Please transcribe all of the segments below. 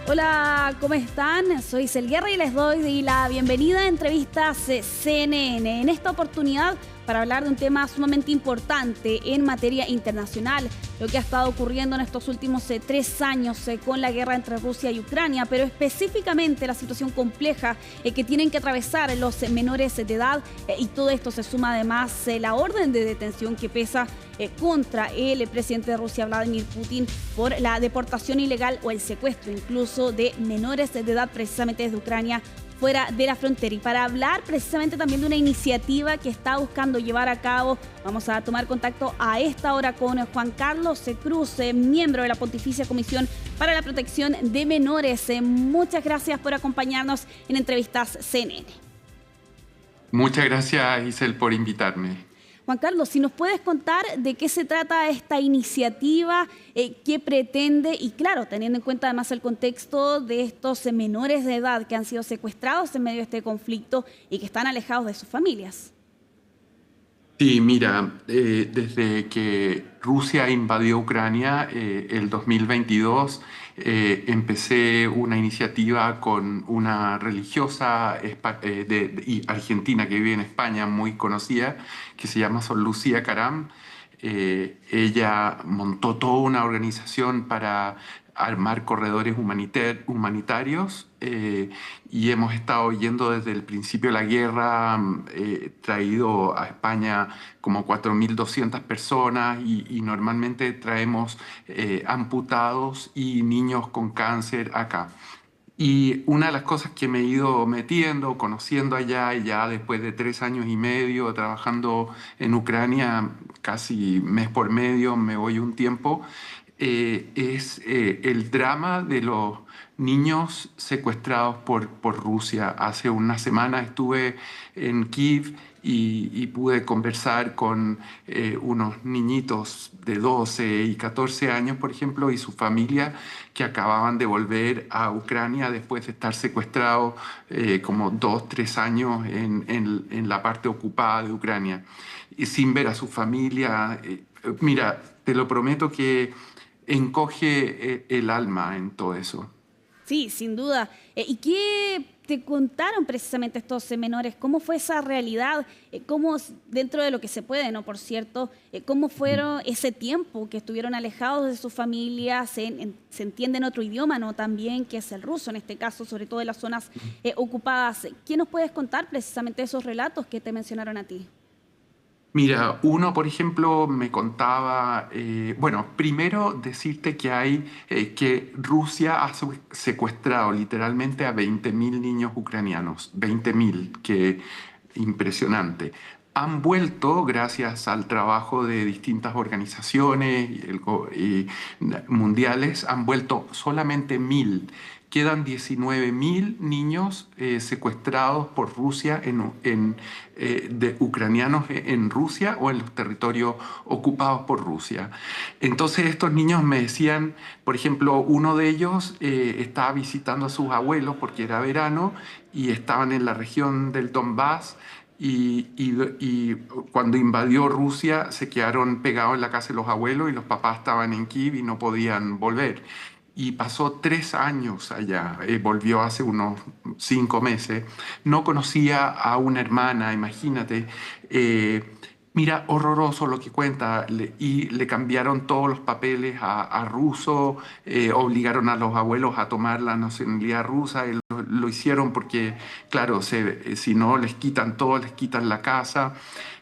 Hola, ¿cómo están? Soy Isel Guerra y les doy la bienvenida a Entrevistas CNN. En esta oportunidad, para hablar de un tema sumamente importante en materia internacional, lo que ha estado ocurriendo en estos últimos 3 años con la guerra entre Rusia y Ucrania, pero específicamente la situación compleja que tienen que atravesar los menores de edad, y todo esto se suma además la orden de detención que pesa contra el presidente de Rusia, Vladimir Putin, por la deportación ilegal o el secuestro incluso de menores de edad precisamente desde Ucrania fuera de la frontera. Y para hablar precisamente también de una iniciativa que está buscando llevar a cabo, vamos a tomar contacto a esta hora con Juan Carlos Cruz, miembro de la Pontificia Comisión para la Protección de Menores. Muchas gracias por acompañarnos en Entrevistas CNN. Muchas gracias, Isel, por invitarme. Juan Carlos, si nos puedes contar de qué se trata esta iniciativa, qué pretende y claro, teniendo en cuenta además el contexto de estos menores de edad que han sido secuestrados en medio de este conflicto y que están alejados de sus familias. Sí, mira, desde que Rusia invadió Ucrania el 2022, empecé una iniciativa con una religiosa argentina que vive en España, muy conocida, que se llama Sor Lucía Caram. Ella montó toda una organización para armar corredores humanitarios y hemos estado yendo desde el principio de la guerra, traído a España como 4.200 personas y normalmente traemos amputados y niños con cáncer acá. Y una de las cosas que me he ido metiendo, conociendo allá, y ya después de 3 años y medio trabajando en Ucrania, casi mes por medio, me voy un tiempo, es el drama de los niños secuestrados por Rusia. Hace una semana estuve en Kiev y pude conversar con unos niñitos de 12 y 14 años, por ejemplo, y su familia, que acababan de volver a Ucrania después de estar secuestrados como 2, 3 años en la parte ocupada de Ucrania, y sin ver a su familia. Mira, te lo prometo que encoge el alma en todo eso. Sí, sin duda. ¿Y qué te contaron precisamente estos menores? ¿Cómo fue esa realidad? ¿Cómo, dentro de lo que se puede, ¿no? Por cierto, cómo fueron ese tiempo que estuvieron alejados de sus familias? Se entiende en otro idioma, ¿no? También, que es el ruso, en este caso, sobre todo en las zonas ocupadas. ¿Qué nos puedes contar precisamente de esos relatos que te mencionaron a ti? Mira, uno, por ejemplo, me contaba, bueno, primero decirte que Rusia ha secuestrado literalmente a 20.000 niños ucranianos, 20.000, que impresionante. Han vuelto, gracias al trabajo de distintas organizaciones y mundiales, han vuelto solamente 1.000. Quedan 19.000 niños secuestrados por Rusia, de ucranianos en Rusia o en los territorios ocupados por Rusia. Entonces estos niños me decían, por ejemplo, uno de ellos estaba visitando a sus abuelos porque era verano y estaban en la región del Donbass. Y cuando invadió Rusia se quedaron pegados en la casa de los abuelos y los papás estaban en Kiev y no podían volver. Y pasó 3 años allá, volvió hace unos 5 meses. No conocía a una hermana, imagínate. Mira, horroroso lo que cuenta. Y le cambiaron todos los papeles a ruso, obligaron a los abuelos a tomar la nacionalidad rusa. Y lo hicieron porque, claro, si no les quitan todo, les quitan la casa.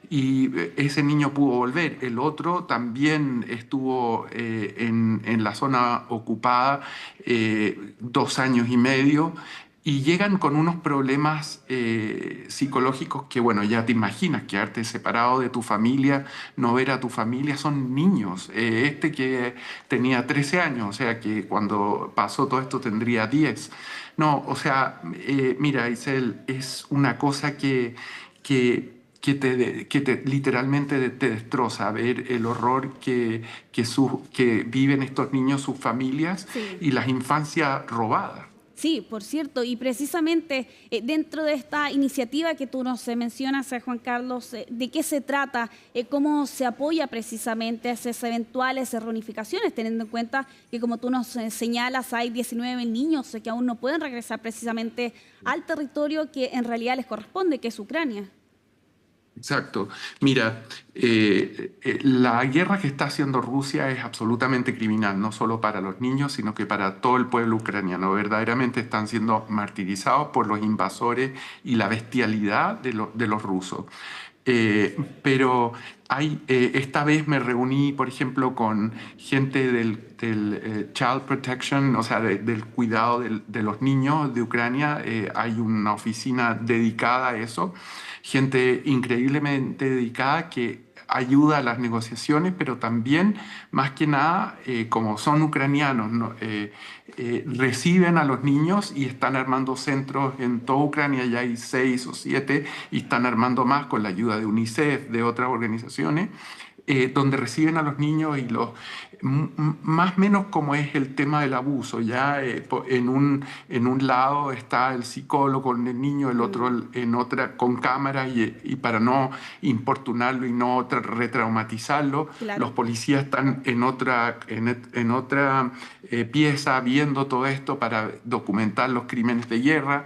Y ese niño pudo volver. El otro también estuvo en la zona ocupada 2 años y medio. Y llegan con unos problemas psicológicos que, bueno, ya te imaginas, quedarte separado de tu familia, no ver a tu familia, son niños. Este que tenía 13 años, o sea que cuando pasó todo esto tendría 10. No, o sea, mira, Isel, es una cosa que literalmente te destroza ver el horror que viven estos niños, sus familias Sí. y las infancias robadas. Sí, por cierto, y precisamente dentro de esta iniciativa que tú nos mencionas, Juan Carlos, ¿de qué se trata? ¿Cómo se apoya precisamente a esas eventuales reunificaciones, teniendo en cuenta que, como tú nos señalas, hay 19 niños que aún no pueden regresar precisamente al territorio que en realidad les corresponde, que es Ucrania? Exacto. Mira, la guerra que está haciendo Rusia es absolutamente criminal, no solo para los niños, sino que para todo el pueblo ucraniano. Verdaderamente están siendo martirizados por los invasores y la bestialidad de los rusos. Pero esta vez me reuní, por ejemplo, con gente del Child Protection, o sea, del cuidado de los niños de Ucrania. Hay una oficina dedicada a eso, gente increíblemente dedicada que ayuda a las negociaciones, pero también, más que nada, como son ucranianos, ¿no? Reciben a los niños y están armando centros en toda Ucrania, ya hay 6 o 7, y están armando más con la ayuda de UNICEF, de otras organizaciones, donde reciben a los niños y más o menos como es el tema del abuso, ya en un lado está el psicólogo con el niño, el otro en otra con cámara y para no importunarlo y no retraumatizarlo, los Claro. policías están en otra pieza viendo todo esto para documentar los crímenes de guerra.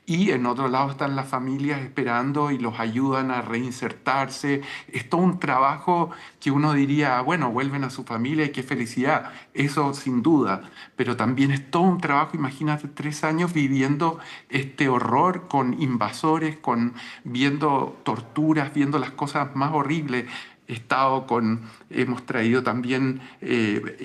Y en otro lado están las familias esperando y los ayudan a reinsertarse. Es todo un trabajo que uno diría, bueno, vuelven a su familia y qué felicidad. Eso sin duda. Pero también es todo un trabajo, imagínate, 3 años viviendo este horror con invasores, viendo torturas, viendo las cosas más horribles. Hemos traído también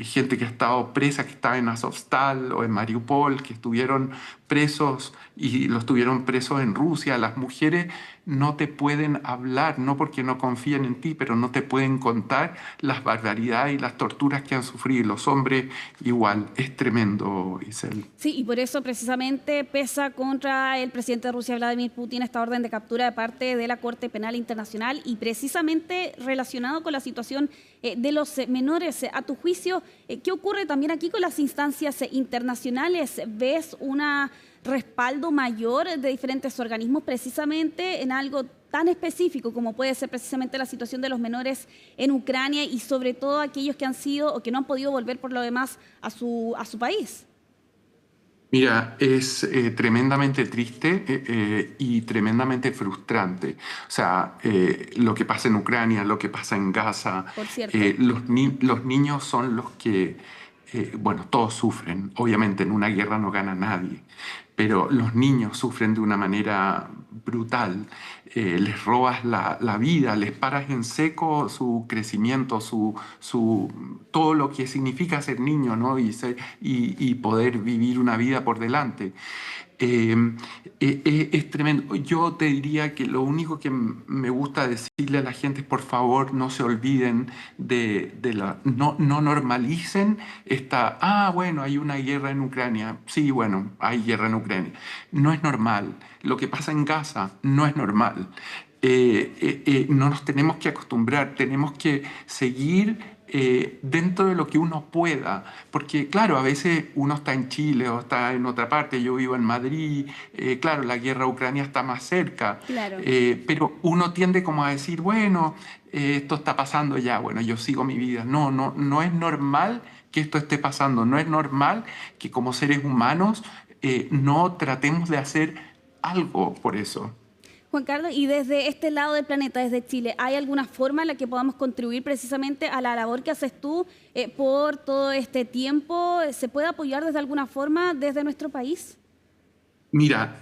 gente que ha estado presa, que estaba en Azovstal o en Mariupol, que estuvieron presos y los tuvieron presos en Rusia. Las mujeres no te pueden hablar, no porque no confíen en ti, pero no te pueden contar las barbaridades y las torturas que han sufrido. Los hombres igual, es tremendo, Isel. Sí, y por eso precisamente pesa contra el presidente de Rusia, Vladimir Putin, esta orden de captura de parte de la Corte Penal Internacional y precisamente relacionado con la situación de los menores. A tu juicio, ¿qué ocurre también aquí con las instancias internacionales? ¿Ves un respaldo mayor de diferentes organismos precisamente en algo tan específico como puede ser precisamente la situación de los menores en Ucrania y sobre todo aquellos que han sido o que no han podido volver por lo demás a su país? Mira, es tremendamente triste y tremendamente frustrante. O sea, lo que pasa en Ucrania, lo que pasa en Gaza, Por cierto. los niños son los que, bueno, todos sufren. Obviamente en una guerra no gana nadie, pero los niños sufren de una manera brutal. Les robas la vida, les paras en seco su crecimiento, todo lo que significa ser niño, ¿no? Y poder vivir una vida por delante. Eh, es tremendo. Yo te diría que lo único que me gusta decirle a la gente es por favor no se olviden no normalicen bueno, hay una guerra en Ucrania. Sí, bueno, hay guerra en Ucrania. No es normal. Lo que pasa en Gaza no es normal. No nos tenemos que acostumbrar, tenemos que seguir dentro de lo que uno pueda, porque claro, a veces uno está en Chile o está en otra parte, yo vivo en Madrid, claro, la guerra a Ucrania está más cerca, Claro. pero uno tiende como a decir, bueno, esto está pasando ya, bueno, yo sigo mi vida. No, no, no es normal que esto esté pasando, no es normal que como seres humanos no tratemos de hacer algo por eso. Juan Carlos, y desde este lado del planeta, desde Chile, ¿hay alguna forma en la que podamos contribuir precisamente a la labor que haces tú por todo este tiempo? ¿Se puede apoyar desde alguna forma desde nuestro país? Mira,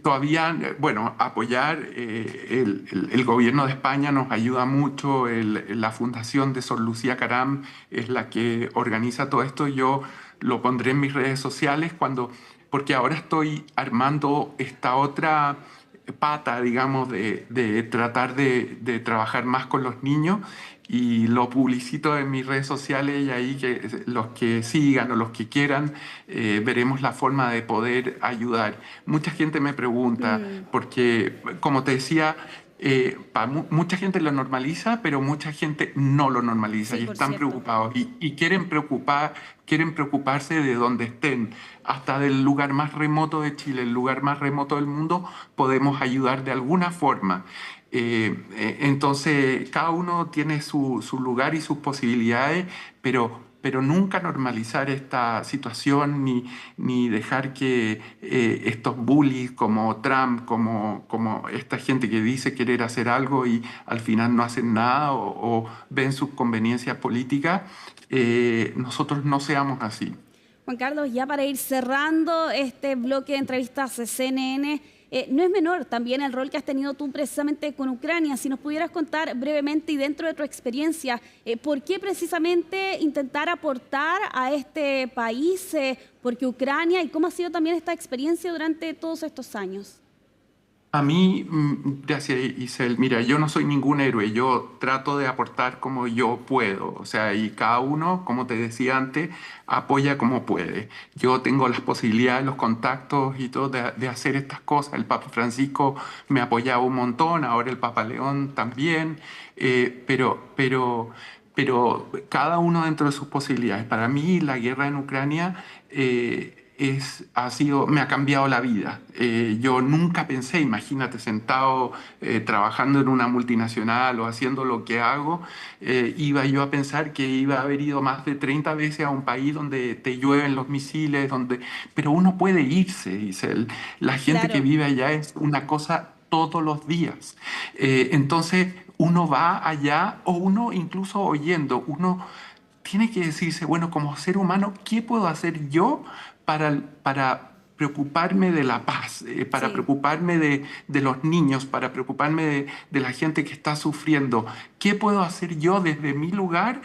todavía, bueno, apoyar, el gobierno de España nos ayuda mucho, la Fundación de Sor Lucía Caram es la que organiza todo esto. Yo lo pondré en mis redes sociales porque ahora estoy armando esta otra pata, digamos, de tratar de trabajar más con los niños y lo publicito en mis redes sociales y ahí que los que sigan o los que quieran veremos la forma de poder ayudar. Mucha gente me pregunta, Mm, porque como te decía, Mucha gente lo normaliza, pero mucha gente no lo normaliza Sí, y por están cierto. preocupados y quieren preocuparse de donde estén, hasta del lugar más remoto de Chile, el lugar más remoto del mundo, podemos ayudar de alguna forma. Entonces, cada uno tiene su lugar y sus posibilidades, pero nunca normalizar esta situación ni dejar que estos bullies como Trump, como esta gente que dice querer hacer algo y al final no hacen nada o ven sus conveniencias políticas, nosotros no seamos así. Juan Carlos, ya para ir cerrando este bloque de entrevistas de CNN, no es menor también el rol que has tenido tú precisamente con Ucrania. Si nos pudieras contar brevemente y dentro de tu experiencia, ¿por qué precisamente intentar aportar a este país? ¿Por qué Ucrania? ¿Y cómo ha sido también esta experiencia durante todos estos años? A mí, gracias Isel, mira, yo no soy ningún héroe, yo trato de aportar como yo puedo, o sea, y cada uno, como te decía antes, apoya como puede. Yo tengo las posibilidades, los contactos y todo de hacer estas cosas. El Papa Francisco me apoyaba un montón, ahora el Papa León también, pero cada uno dentro de sus posibilidades. Para mí, la guerra en Ucrania me ha cambiado la vida. Yo nunca pensé, imagínate, sentado trabajando en una multinacional o haciendo lo que hago, iba yo a pensar que iba a haber ido más de 30 veces a un país donde te llueven los misiles, pero uno puede irse, dice él. La gente que Claro. vive allá es una cosa todos los días. Entonces uno va allá o uno incluso oyendo, uno tiene que decirse, bueno, como ser humano, ¿qué puedo hacer yo para preocuparme de la paz, para Sí. preocuparme de los niños, para preocuparme de la gente que está sufriendo? ¿Qué puedo hacer yo desde mi lugar?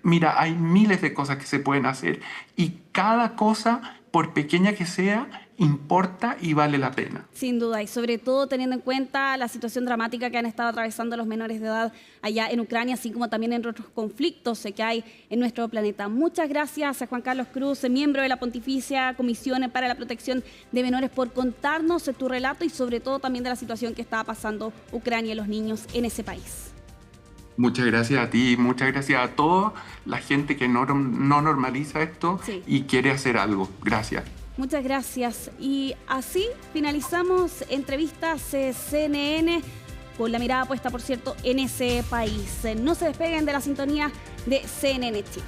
Mira, hay miles de cosas que se pueden hacer y cada cosa, por pequeña que sea, importa y vale la pena. Sin duda, y sobre todo teniendo en cuenta la situación dramática que han estado atravesando los menores de edad allá en Ucrania, así como también en otros conflictos que hay en nuestro planeta. Muchas gracias a Juan Carlos Cruz, miembro de la Pontificia Comisión para la Protección de Menores, por contarnos tu relato y sobre todo también de la situación que está pasando Ucrania y los niños en ese país. Muchas gracias a ti, muchas gracias a toda la gente que no normaliza esto Sí. y quiere hacer algo. Gracias. Muchas gracias. Y así finalizamos entrevistas CNN con la mirada puesta, por cierto, en ese país. No se despeguen de la sintonía de CNN Chile.